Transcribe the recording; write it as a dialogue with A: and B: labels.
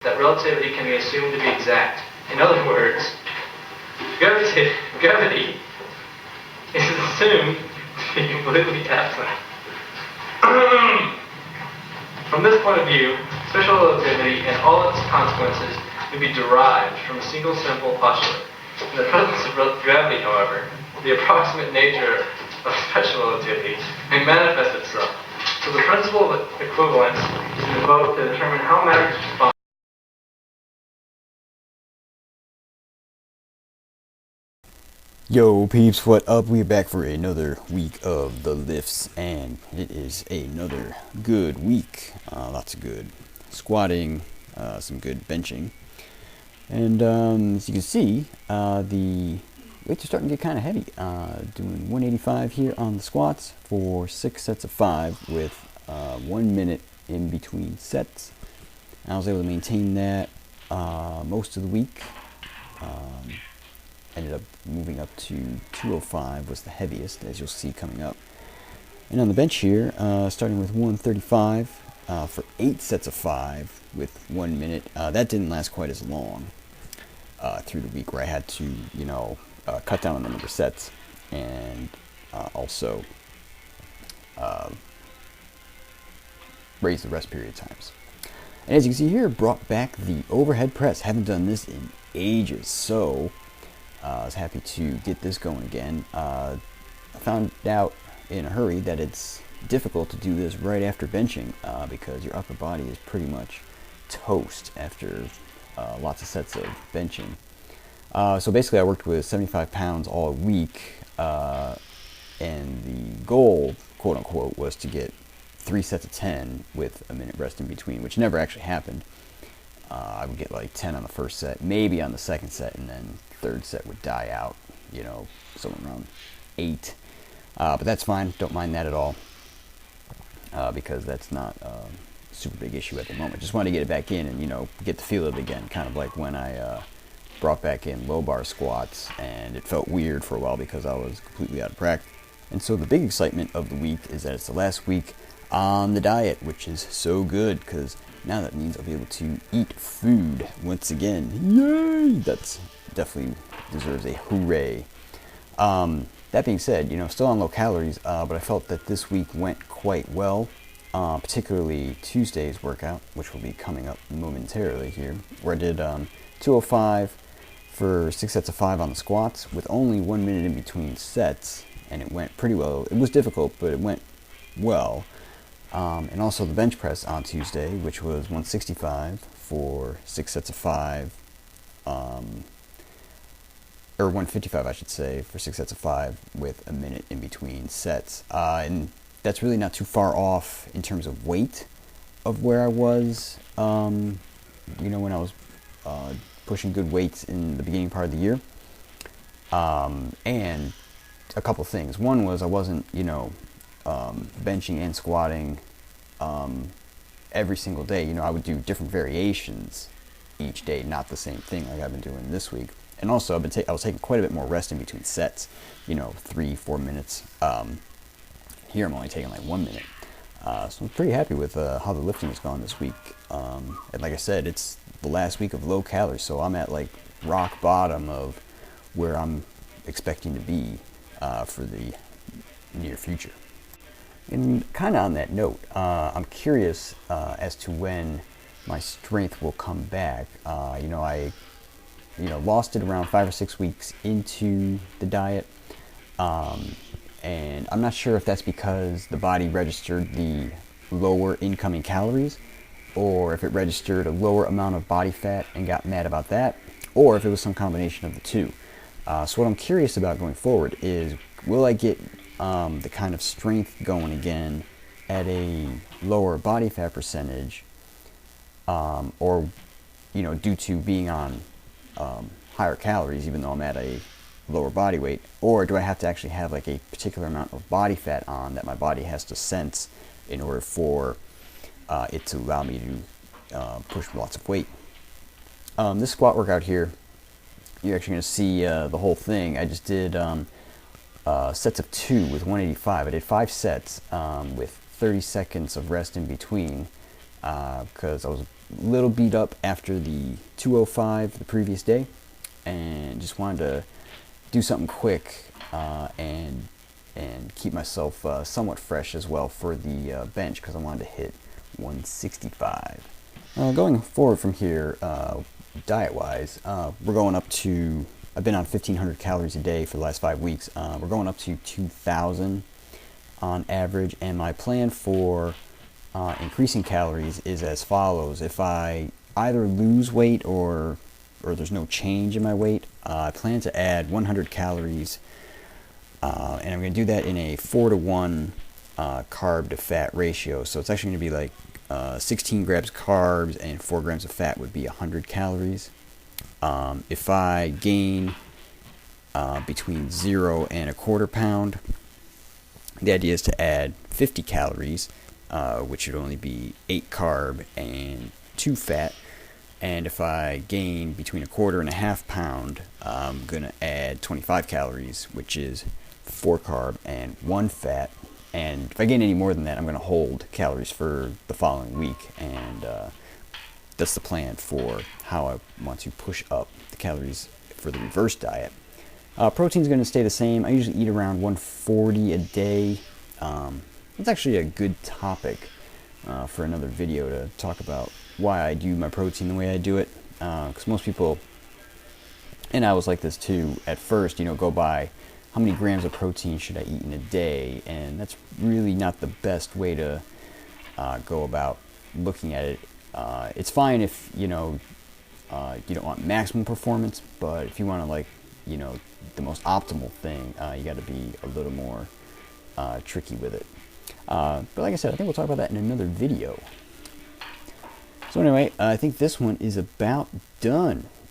A: that relativity can be assumed to be exact. In other words, gravity is assumed to be completely absent. From this point of view, special relativity and all its consequences may be derived from a single simple postulate. In the presence of gravity, however, the approximate nature of special relativity may manifest itself. So the principle of equivalence is invoked to determine how matter responds.
B: Yo peeps, what up? We're back for another week of the lifts, and it is another good week. Lots of good squatting, some good benching, and as you can see, the weights are starting to get kind of heavy. Doing 185 here on the squats for 6 sets of 5 with 1 minute in between sets. I was able to maintain that most of the week. Ended up moving up to 205 was the heaviest, as you'll see coming up. And on the bench here, starting with 135 for 8 sets of 5 with 1 minute. That didn't last quite as long through the week, where I had to, cut down on the number of sets and also raise the rest period times. And as you can see here, brought back the overhead press. Haven't done this in ages, so I was happy to get this going again. I found out in a hurry that it's difficult to do this right after benching because your upper body is pretty much toast after lots of sets of benching. So basically I worked with 75 pounds all week, and the goal, quote unquote, was to get 3 sets of 10 with a minute rest in between, which never actually happened. I would get like 10 on the first set, maybe on the second set, and then third set would die out, somewhere around 8. But that's fine, don't mind that at all, because that's not a super big issue at the moment. Just wanted to get it back in and, get the feel of it again, kind of like when I brought back in low bar squats, and it felt weird for a while because I was completely out of practice. And so the big excitement of the week is that it's the last week on the diet, which is so good, because now that means I'll be able to eat food once again. Yay! That's definitely deserves a hooray. That being said, still on low calories, but I felt that this week went quite well, particularly Tuesday's workout, which will be coming up momentarily here, where I did 205 for 6 sets of 5 on the squats with only 1 minute in between sets, and it went pretty well. It was difficult, but it went well. And also the bench press on Tuesday, which was 165 for 6 sets of 5, or 155 I should say, for 6 sets of 5 with a minute in between sets. And that's really not too far off in terms of weight of where I was, when I was pushing good weights in the beginning part of the year. And a couple things. One was I wasn't, benching and squatting every single day. I would do different variations each day, not the same thing like I've been doing this week. And also I was taking quite a bit more rest in between sets, 3-4 minutes. Here I'm only taking like 1 minute. So I'm pretty happy with how the lifting has gone this week. And like I said, it's the last week of low calories, so I'm at like rock bottom of where I'm expecting to be for the near future. And kind of on that note, I'm curious as to when my strength will come back. I lost it around 5 or 6 weeks into the diet, and I'm not sure if that's because the body registered the lower incoming calories, or if it registered a lower amount of body fat and got mad about that, or if it was some combination of the two. So what I'm curious about going forward is, will I get the kind of strength going again at a lower body fat percentage, or due to being on higher calories even though I'm at a lower body weight, or do I have to actually have like a particular amount of body fat on that my body has to sense in order for it to allow me to push lots of weight. This squat workout here, you're actually going to see the whole thing. I just did sets of 2 with 185. I did 5 sets with 30 seconds of rest in between, because I was little beat up after the 205 the previous day, and just wanted to do something quick and keep myself somewhat fresh as well for the bench, because I wanted to hit 165. Going forward from here, diet-wise, we're going up to, I've been on 1,500 calories a day for the last 5 weeks. We're going up to 2,000 on average, and my plan for increasing calories is as follows. If I either lose weight or there's no change in my weight, I plan to add 100 calories, and I'm going to do that in a 4-to-1 carb to fat ratio. So it's actually going to be like 16 grams carbs and 4 grams of fat would be 100 calories. If I gain between 0 and a quarter pound, the idea is to add 50 calories, which would only be 8 carb and 2 fat. And if I gain between a quarter and a half pound, I'm going to add 25 calories, which is 4 carb and 1 fat. And if I gain any more than that, I'm going to hold calories for the following week. And that's the plan for how I want to push up the calories for the reverse diet. Protein's going to stay the same. I usually eat around 140 a day. It's actually a good topic for another video to talk about why I do my protein the way I do it. Because most people, and I was like this too at first, go by how many grams of protein should I eat in a day, and that's really not the best way to go about looking at it. It's fine if you don't want maximum performance, but if you want to the most optimal thing, you got to be a little more tricky with it. But like I said, I think we'll talk about that in another video. So anyway, I think this one is about done.